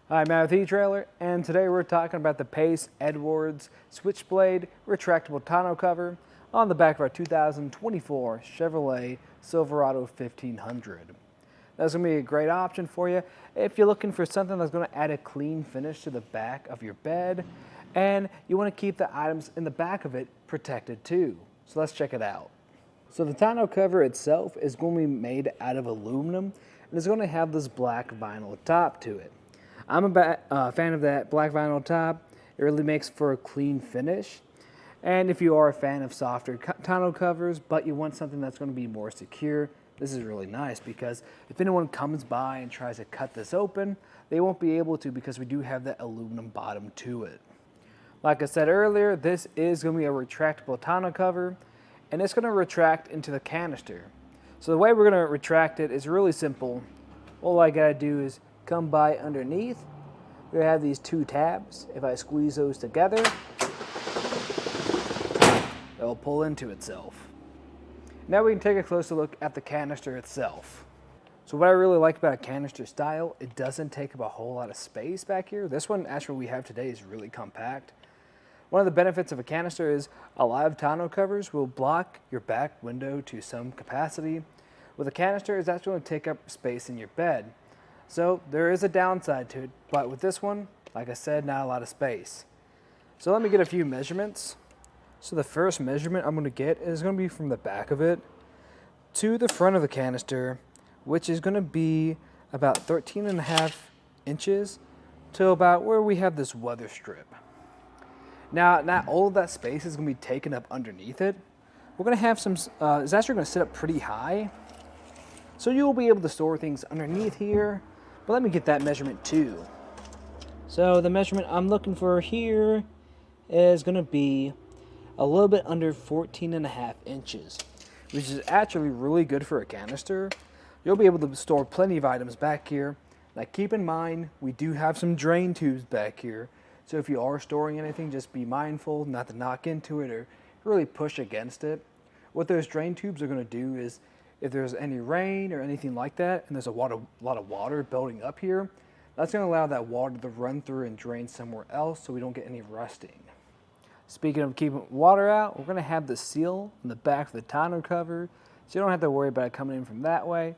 Hi, I'm Matt with eTrailer, and today we're talking about the Pace Edwards Switchblade Retractable Tonneau cover on the back of our 2024 Chevrolet Silverado 1500. That's going to be a great option for you if you're looking for something that's going to add a clean finish to the back of your bed, and you want to keep the items in the back of it protected too. So let's check it out. So the tonneau cover itself is going to be made out of aluminum, and it's going to have this black vinyl top to it. I'm a fan of that black vinyl top. It really makes for a clean finish. And if you are a fan of softer tonneau covers, but you want something that's going to be more secure, this is really nice because if anyone comes by and tries to cut this open, they won't be able to because we do have that aluminum bottom to it. Like I said earlier, this is going to be a retractable tonneau cover, and it's going to retract into the canister. So the way we're going to retract it is really simple. All I got to do is come by underneath. We have these two tabs. If I squeeze those together, it'll pull into itself. Now we can take a closer look at the canister itself. So what I really like about a canister style, it doesn't take up a whole lot of space back here. This one actually we have today is really compact. One of the benefits of a canister is a lot of tonneau covers will block your back window to some capacity. With a canister, it's actually going to take up space in your bed. So there is a downside to it, but with this one, like I said, not a lot of space. So let me get a few measurements. So the first measurement I'm going to get is going to be from the back of it to the front of the canister, which is going to be about 13.5 inches to about where we have this weather strip. Now, not all of that space is going to be taken up underneath it. We're going to have some, it's actually going to sit up pretty high. So you'll be able to store things underneath here. But let me get that measurement too. So the measurement I'm looking for here is going to be a little bit under 14.5 inches, which is actually really good for a canister. You'll be able to store plenty of items back here. Now keep in mind, we do have some drain tubes back here. So if you are storing anything, just be mindful not to knock into it or really push against it. What those drain tubes are going to do is, if there's any rain or anything like that, and there's a lot of water building up here, that's going to allow that water to run through and drain somewhere else so we don't get any rusting. Speaking of keeping water out, we're going to have the seal in the back of the tonneau cover, so you don't have to worry about it coming in from that way,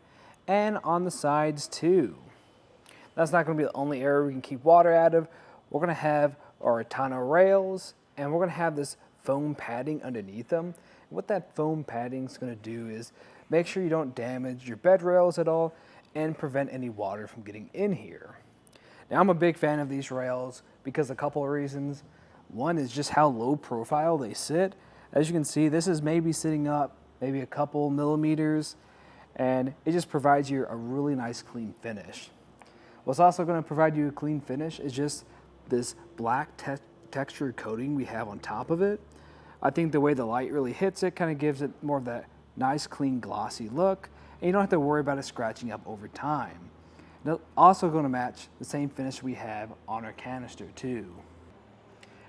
and on the sides too. That's not going to be the only area we can keep water out of. We're going to have our tonneau rails, and we're going to have this foam padding underneath them. What that foam padding is going to do is make sure you don't damage your bed rails at all and prevent any water from getting in here. Now I'm a big fan of these rails because of a couple of reasons. One is just how low profile they sit. As you can see, this is maybe sitting up maybe a couple millimeters, and it just provides you a really nice clean finish. What's also going to provide you a clean finish is just this black texture coating we have on top of it. I think the way the light really hits it kind of gives it more of that nice, clean, glossy look, and you don't have to worry about it scratching up over time. It's also going to match the same finish we have on our canister too.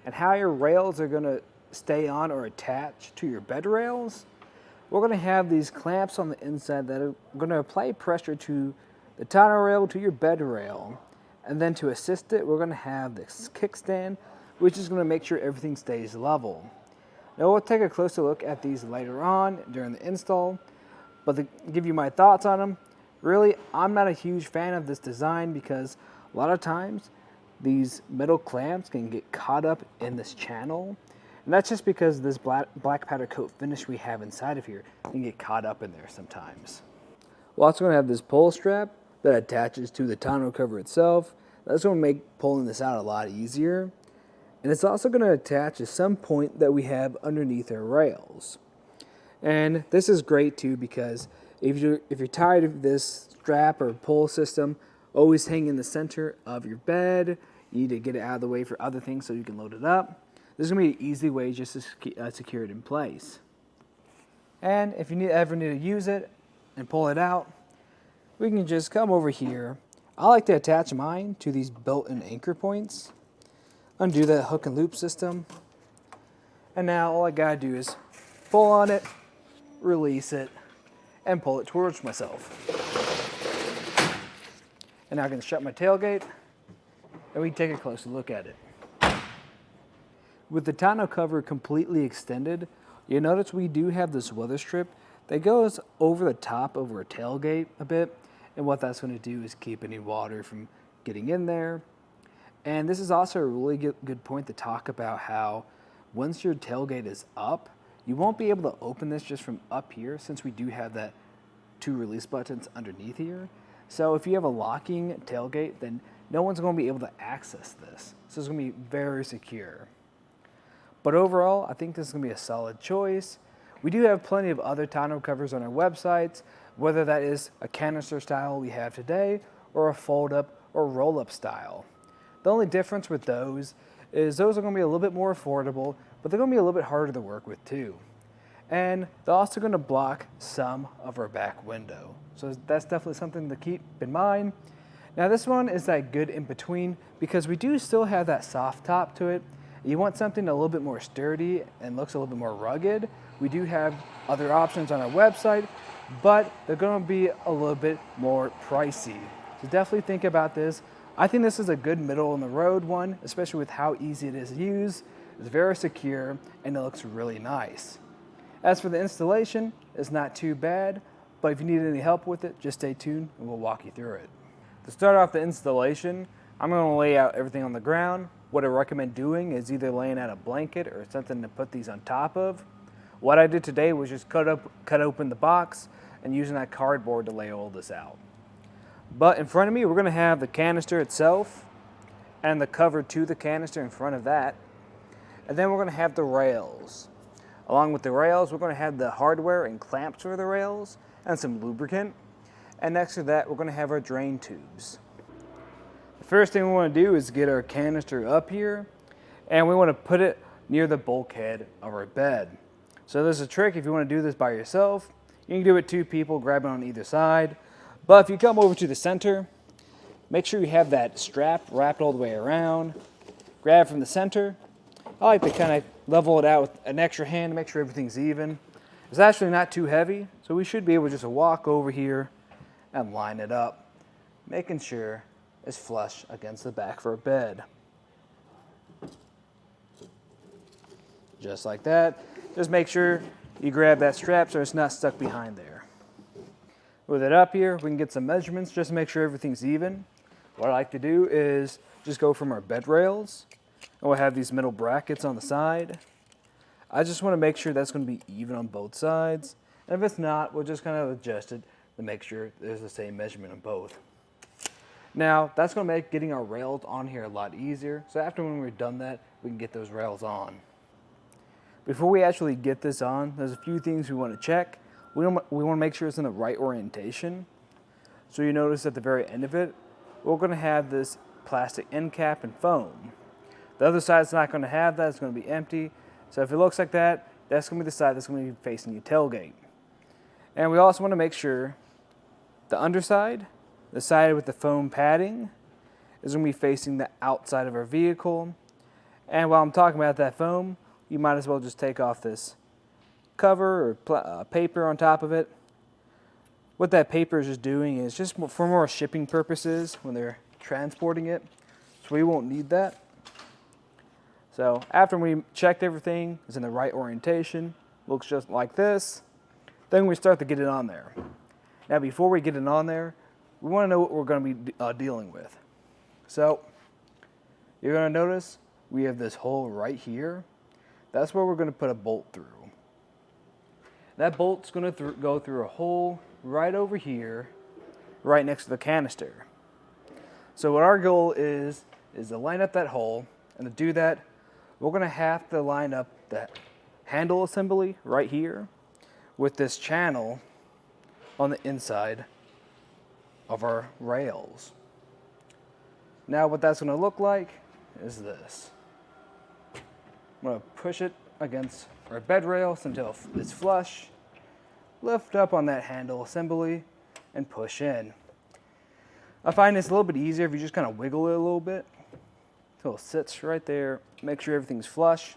And how your rails are going to stay on or attach to your bed rails, we're going to have these clamps on the inside that are going to apply pressure to the tonneau rail to your bed rail. And then to assist it, we're going to have this kickstand, which is going to make sure everything stays level. Now we'll take a closer look at these later on during the install, but to give you my thoughts on them, really I'm not a huge fan of this design because a lot of times these metal clamps can get caught up in this channel, and that's just because this black powder coat finish we have inside of here can get caught up in there sometimes. We're also going to have this pull strap that attaches to the tonneau cover itself. That's going to make pulling this out a lot easier. And it's also going to attach to some point that we have underneath our rails. And this is great too because if you're tired of this strap or pull system always hanging in the center of your bed, you need to get it out of the way for other things so you can load it up. This is going to be an easy way just to secure it in place. And if you ever need to use it and pull it out, we can just come over here. I like to attach mine to these built-in anchor points. Undo that hook and loop system, and now all I gotta do is pull on it, release it, and pull it towards myself. And now I can shut my tailgate and we can take a closer look at it. With the tonneau cover completely extended, you'll notice we do have this weather strip that goes over the top over a tailgate a bit, and what that's going to do is keep any water from getting in there. And this is also a really good point to talk about how once your tailgate is up, you won't be able to open this just from up here since we do have that 2 release buttons underneath here. So if you have a locking tailgate, then no one's going to be able to access this. So it's going to be very secure. But overall, I think this is going to be a solid choice. We do have plenty of other tonneau covers on our websites, whether that is a canister style we have today or a fold-up or roll-up style. The only difference with those is those are going to be a little bit more affordable, but they're going to be a little bit harder to work with too. And they're also going to block some of our back window. So that's definitely something to keep in mind. Now this one is that good in between because we do still have that soft top to it. You want something a little bit more sturdy and looks a little bit more rugged. We do have other options on our website, but they're going to be a little bit more pricey. So definitely think about this. I think this is a good middle in the road one, especially with how easy it is to use. It's very secure and it looks really nice. As for the installation, it's not too bad, but if you need any help with it, just stay tuned and we'll walk you through it. To start off the installation, I'm going to lay out everything on the ground. What I recommend doing is either laying out a blanket or something to put these on top of. What I did today was just cut open the box and using that cardboard to lay all this out. But in front of me, we're going to have the canister itself and the cover to the canister in front of that. And then we're going to have the rails. Along with the rails, we're going to have the hardware and clamps for the rails and some lubricant. And next to that, we're going to have our drain tubes. The first thing we want to do is get our canister up here, and we want to put it near the bulkhead of our bed. So there's a trick if you want to do this by yourself. You can do it 2 people, grab it on either side. But if you come over to the center, make sure you have that strap wrapped all the way around. Grab from the center. I like to kind of level it out with an extra hand to make sure everything's even. It's actually not too heavy, so we should be able just to walk over here and line it up, making sure it's flush against the back of our bed. Just like that. Just make sure you grab that strap so it's not stuck behind there. With it up here, we can get some measurements just to make sure everything's even. What I like to do is just go from our bed rails, and we'll have these middle brackets on the side. I just want to make sure that's going to be even on both sides. And if it's not, we'll just kind of adjust it to make sure there's the same measurement on both. Now, that's going to make getting our rails on here a lot easier. So after when we're done that, we can get those rails on. Before we actually get this on, there's a few things we want to check. We want to make sure it's in the right orientation. So you notice at the very end of it, we're going to have this plastic end cap and foam. The other side's not going to have that. It's going to be empty. So if it looks like that, that's going to be the side that's going to be facing your tailgate. And we also want to make sure the underside, the side with the foam padding, is going to be facing the outside of our vehicle. And while I'm talking about that foam, you might as well just take off this cover or paper on top of it. What that paper is just doing is just for more shipping purposes when they're transporting it. So we won't need that. So after we checked everything, it's in the right orientation, looks just like this, then we start to get it on there. Now before we get it on there, we want to know what we're going to be dealing with. So you're going to notice we have this hole right here. That's where we're going to put a bolt through. That bolt's going to go through a hole right over here, right next to the canister. So what our goal is to line up that hole, and to do that, we're going to have to line up that handle assembly right here with this channel on the inside of our rails. Now what that's going to look like is this. I'm going to push it against our bed rails until it's flush, lift up on that handle assembly, and push in. I find it's a little bit easier if you just kind of wiggle it a little bit until it sits right there. Make sure everything's flush.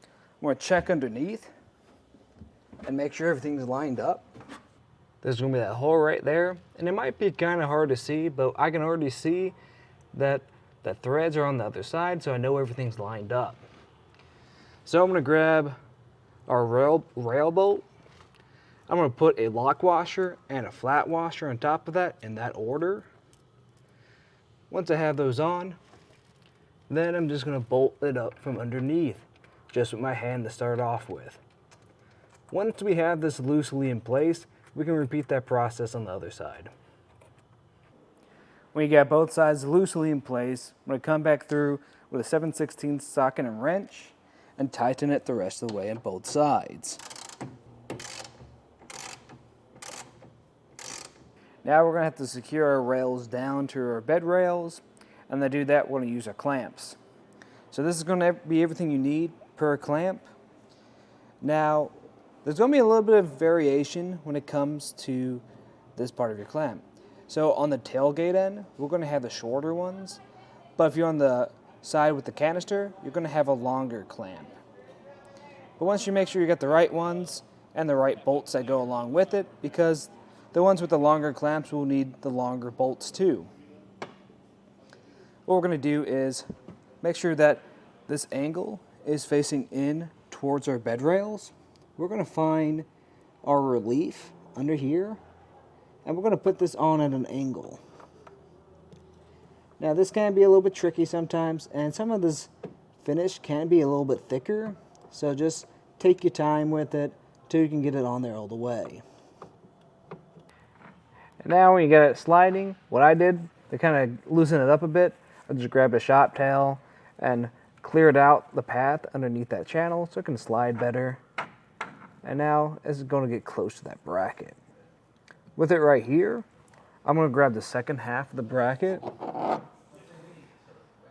I'm going to check underneath and make sure everything's lined up. There's going to be that hole right there, and it might be kind of hard to see, but I can already see that the threads are on the other side, so I know everything's lined up. So I'm going to grab our rail bolt. I'm going to put a lock washer and a flat washer on top of that in that order. Once I have those on, then I'm just going to bolt it up from underneath, just with my hand to start off with. Once we have this loosely in place, we can repeat that process on the other side. When you got both sides loosely in place, I'm going to come back through with a 7/16 socket and wrench and tighten it the rest of the way on both sides. Now we're going to have to secure our rails down to our bed rails, and to do that we're going to use our clamps. So this is going to be everything you need per clamp. Now there's going to be a little bit of variation when it comes to this part of your clamp. So on the tailgate end, we're going to have the shorter ones, but if you're on the side with the canister, you're going to have a longer clamp. But once you make sure you got the right ones and the right bolts that go along with it, because the ones with the longer clamps will need the longer bolts too. What we're going to do is make sure that this angle is facing in towards our bed rails. We're going to find our relief under here, and we're going to put this on at an angle. Now this can be a little bit tricky sometimes, and some of this finish can be a little bit thicker, so just take your time with it till you can get it on there all the way. And now when you get it sliding, what I did to kind of loosen it up a bit, I just grabbed a shop tail and cleared out the path underneath that channel so it can slide better. And now it's going to get close to that bracket. With it right here, I'm going to grab the second half of the bracket. This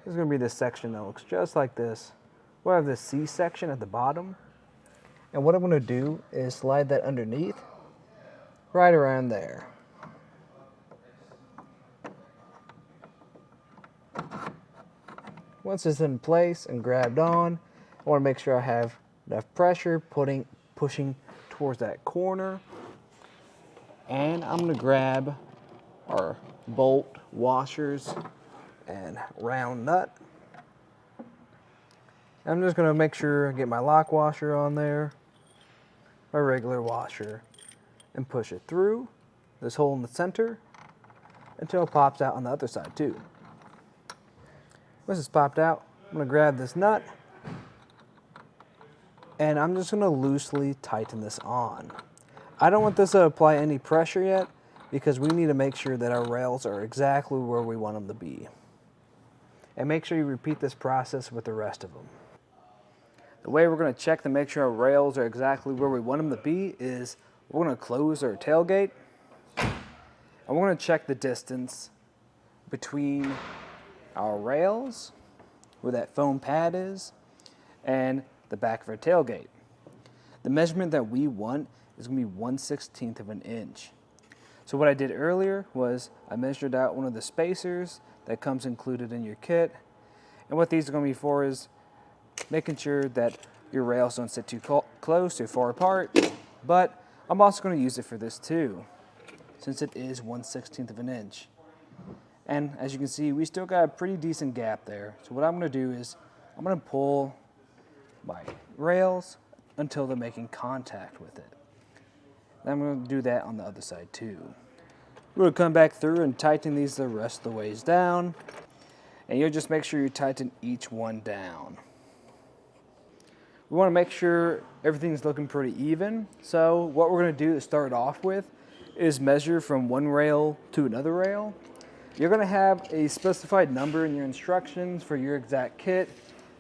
is going to be this section that looks just like this. We'll have this C section at the bottom. And what I'm going to do is slide that underneath, right around there. Once it's in place and grabbed on, I want to make sure I have enough pressure pushing towards that corner. And I'm going to grab our bolt washers and round nut. I'm just going to make sure I get my lock washer on there, my regular washer, and push it through this hole in the center until it pops out on the other side too. Once it's popped out, I'm going to grab this nut and I'm just going to loosely tighten this on. I don't want this to apply any pressure yet because we need to make sure that our rails are exactly where we want them to be. And make sure you repeat this process with the rest of them. The way we're going to check to make sure our rails are exactly where we want them to be is we're going to close our tailgate and we're going to check the distance between our rails, where that foam pad is, and the back of our tailgate. The measurement that we want is going to be 1/16 of an inch. So what I did earlier was I measured out one of the spacers that comes included in your kit. And what these are going to be for is making sure that your rails don't sit too close, too far apart. But I'm also going to use it for this too, since it is 1/16 of an inch. And as you can see, we still got a pretty decent gap there. So what I'm going to do is I'm going to pull my rails until they're making contact with it. Then I'm going to do that on the other side too. We're going to come back through and tighten these the rest of the ways down. And you'll just make sure you tighten each one down. We want to make sure everything's looking pretty even. So what we're going to do to start off with is measure from one rail to another rail. You're going to have a specified number in your instructions for your exact kit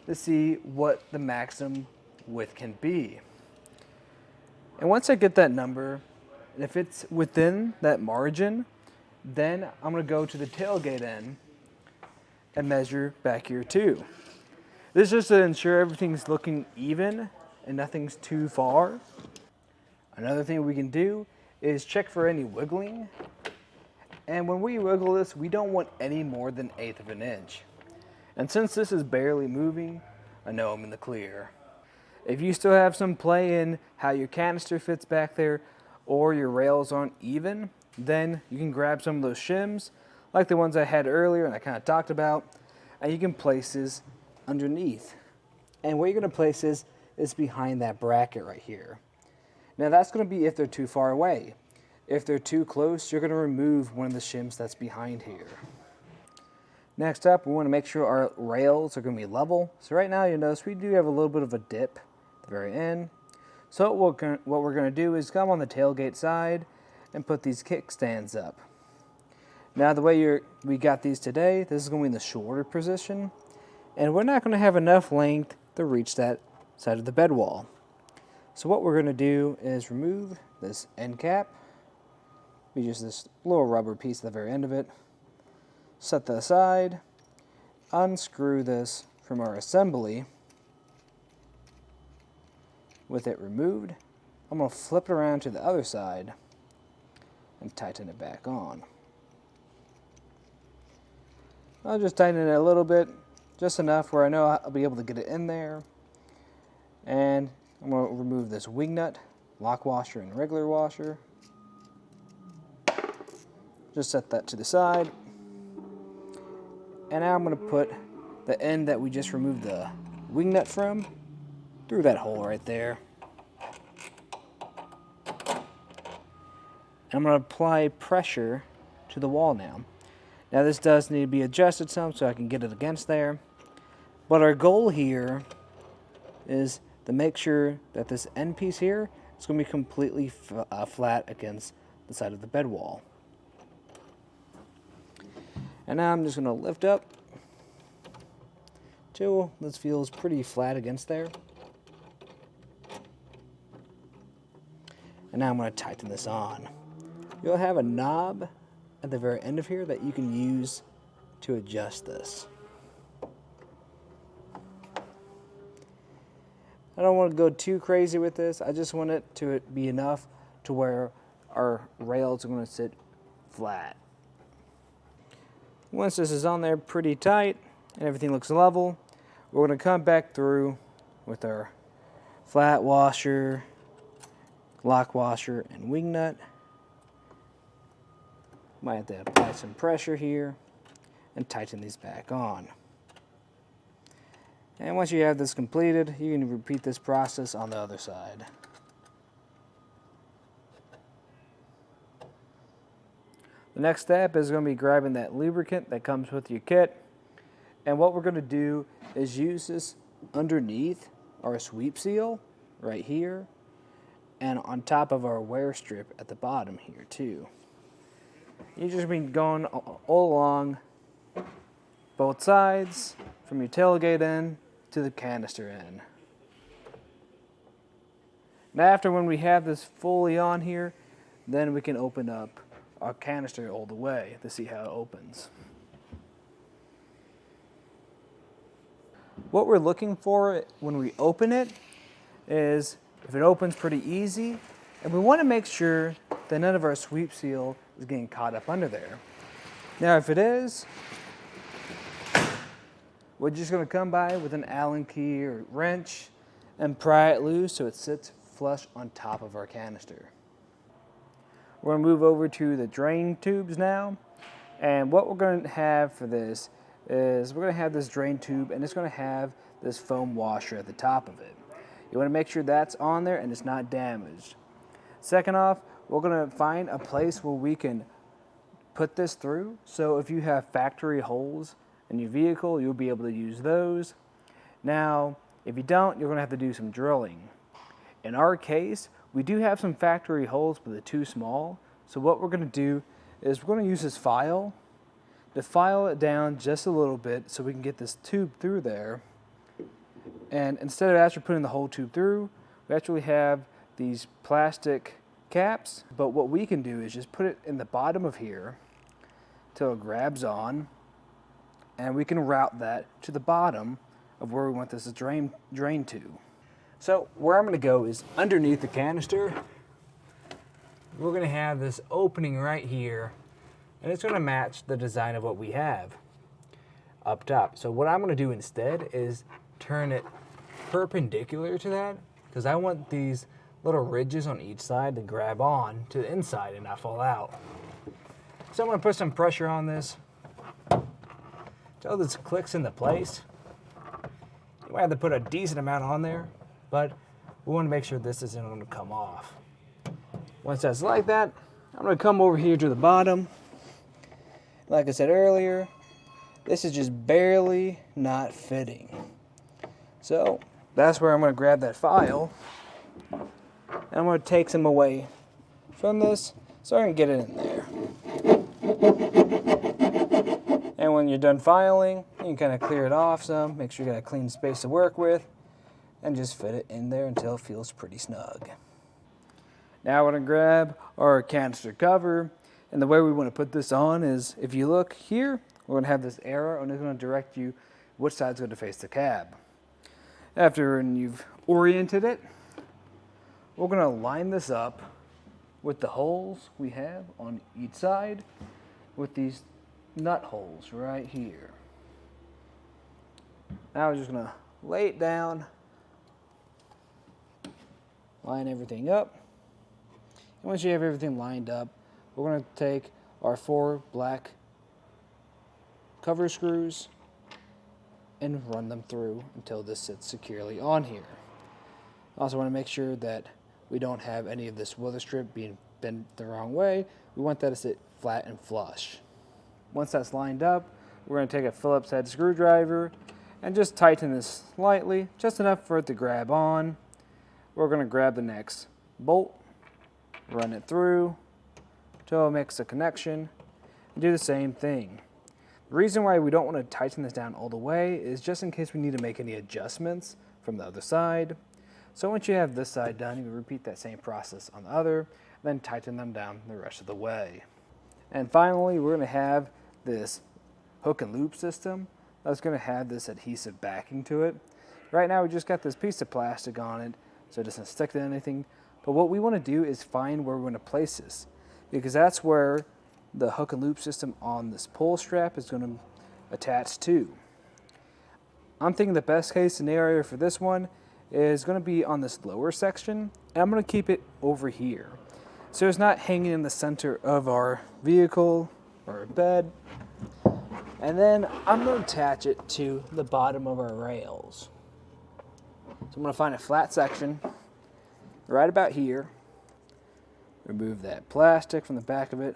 to see what the maximum width can be. And once I get that number, and if it's within that margin, then I'm going to go to the tailgate end and measure back here too. This is just to ensure everything's looking even and nothing's too far. Another thing we can do is check for any wiggling. And when we wiggle this, we don't want any more than 1/8 of an inch. And since this is barely moving, I know I'm in the clear. If you still have some play in how your canister fits back there or your rails aren't even, then you can grab some of those shims, like the ones I had earlier and I kind of talked about, and you can place this underneath. And where you're going to place this is behind that bracket right here. Now that's going to be if they're too far away. If they're too close, you're going to remove one of the shims that's behind here. Next up, we want to make sure our rails are going to be level. So right now, you notice we do have a little bit of a dip at the very end. So what we're going to do is come on the tailgate side and put these kickstands up. Now the way we got these today, this is going to be in the shorter position, and we're not going to have enough length to reach that side of the bed wall. So what we're going to do is remove this end cap. We use this little rubber piece at the very end of it. Set that aside. Unscrew this from our assembly. With it removed, I'm going to flip it around to the other side and tighten it back on. I'll just tighten it a little bit, just enough where I know I'll be able to get it in there. And I'm going to remove this wing nut, lock washer, and regular washer. Just set that to the side. And now I'm going to put the end that we just removed the wing nut from through that hole right there. And I'm going to apply pressure to the wall now. Now this does need to be adjusted some so I can get it against there. But our goal here is to make sure that this end piece here is going to be completely flat against the side of the bed wall. And now I'm just going to lift up till this feels pretty flat against there. And now I'm going to tighten this on. You'll have a knob at the very end of here that you can use to adjust this. I don't want to go too crazy with this. I just want it to be enough to where our rails are going to sit flat. Once this is on there pretty tight and everything looks level, we're going to come back through with our flat washer, lock washer, and wing nut. Might have to apply some pressure here and tighten these back on. And once you have this completed, you can repeat this process on the other side. The next step is going to be grabbing that lubricant that comes with your kit. And what we're going to do is use this underneath our sweep seal right here and on top of our wear strip at the bottom here too. You just be going all along both sides from your tailgate end to the canister end. Now after when we have this fully on here, then we can open up our canister all the way to see how it opens. What we're looking for when we open it is if it opens pretty easy, and we want to make sure that none of our sweep seal is getting caught up under there. Now if it is, we're just going to come by with an Allen key or wrench and pry it loose so it sits flush on top of our canister. We're going to move over to the drain tubes now, and what we're going to have for this is we're going to have this drain tube, and it's going to have this foam washer at the top of it. You want to make sure that's on there and it's not damaged. Second off, we're going to find a place where we can put this through, so if you have factory holes in your vehicle, you'll be able to use those. Now, if you don't, you're going to have to do some drilling. In our case, we do have some factory holes, but they're too small. So what we're going to do is we're going to use this file to file it down just a little bit so we can get this tube through there. And instead of actually putting the whole tube through, we actually have these plastic caps. But what we can do is just put it in the bottom of here till it grabs on, and we can route that to the bottom of where we want this to drain to. So where I'm going to go is underneath the canister. We're going to have this opening right here, and it's going to match the design of what we have up top. So what I'm going to do instead is turn it perpendicular to that, because I want these little ridges on each side to grab on to the inside and not fall out. So I'm going to put some pressure on this until this clicks into place. You might have to put a decent amount on there, but we want to make sure this isn't going to come off. Once that's like that, I'm going to come over here to the bottom. Like I said earlier, this is just barely not fitting. So that's where I'm going to grab that file, and I'm going to take some away from this so I can get it in there. And when you're done filing, you can kind of clear it off some, make sure you got a clean space to work with, and just fit it in there until it feels pretty snug. Now we're going to grab our canister cover, and the way we want to put this on is, if you look here, we're going to have this arrow, and it's going to direct you which side's going to face the cab. After you've oriented it, we're going to line this up with the holes we have on each side with these nut holes right here. Now we're just going to lay it down, line everything up, and once you have everything lined up, we're going to take our 4 black cover screws and run them through until this sits securely on here. Also want to make sure that we don't have any of this weather strip being bent the wrong way. We want that to sit flat and flush. Once that's lined up, we're going to take a Phillips head screwdriver and just tighten this slightly, just enough for it to grab on. We're going to grab the next bolt, run it through until it makes a connection, and do the same thing. The reason why we don't want to tighten this down all the way is just in case we need to make any adjustments from the other side. So once you have this side done, you repeat that same process on the other, then tighten them down the rest of the way. And finally, we're going to have this hook and loop system that's going to have this adhesive backing to it. Right now we just got this piece of plastic on it so it doesn't stick to anything, but what we want to do is find where we're going to place this, because that's where the hook and loop system on this pull strap is going to attach to. I'm thinking the best case scenario for this one is going to be on this lower section, and I'm going to keep it over here so it's not hanging in the center of our vehicle or our bed. And then I'm going to attach it to the bottom of our rails. So I'm going to find a flat section right about here, remove that plastic from the back of it,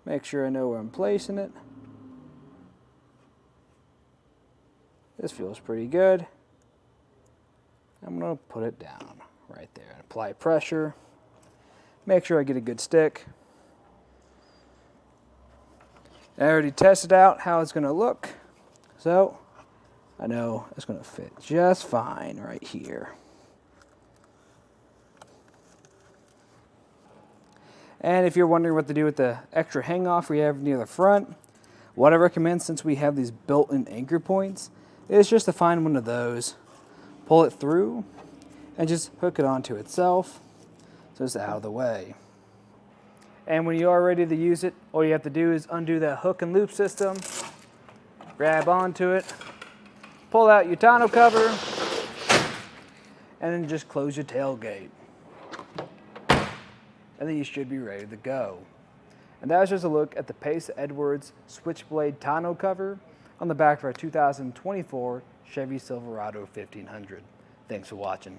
make sure I know where I'm placing it. This feels pretty good. I'm going to put it down right there and apply pressure. Make sure I get a good stick. I already tested out how it's going to look, so I know it's going to fit just fine right here. And if you're wondering what to do with the extra hang-off we have near the front, what I recommend, since we have these built-in anchor points, is just to find one of those, pull it through, and just hook it onto itself so it's out of the way. And when you are ready to use it, all you have to do is undo that hook and loop system, grab onto it, pull out your tonneau cover, and then just close your tailgate. And then you should be ready to go. And that was just a look at the Pace Edwards Switchblade tonneau cover on the back of our 2024 Chevy Silverado 1500. Thanks for watching.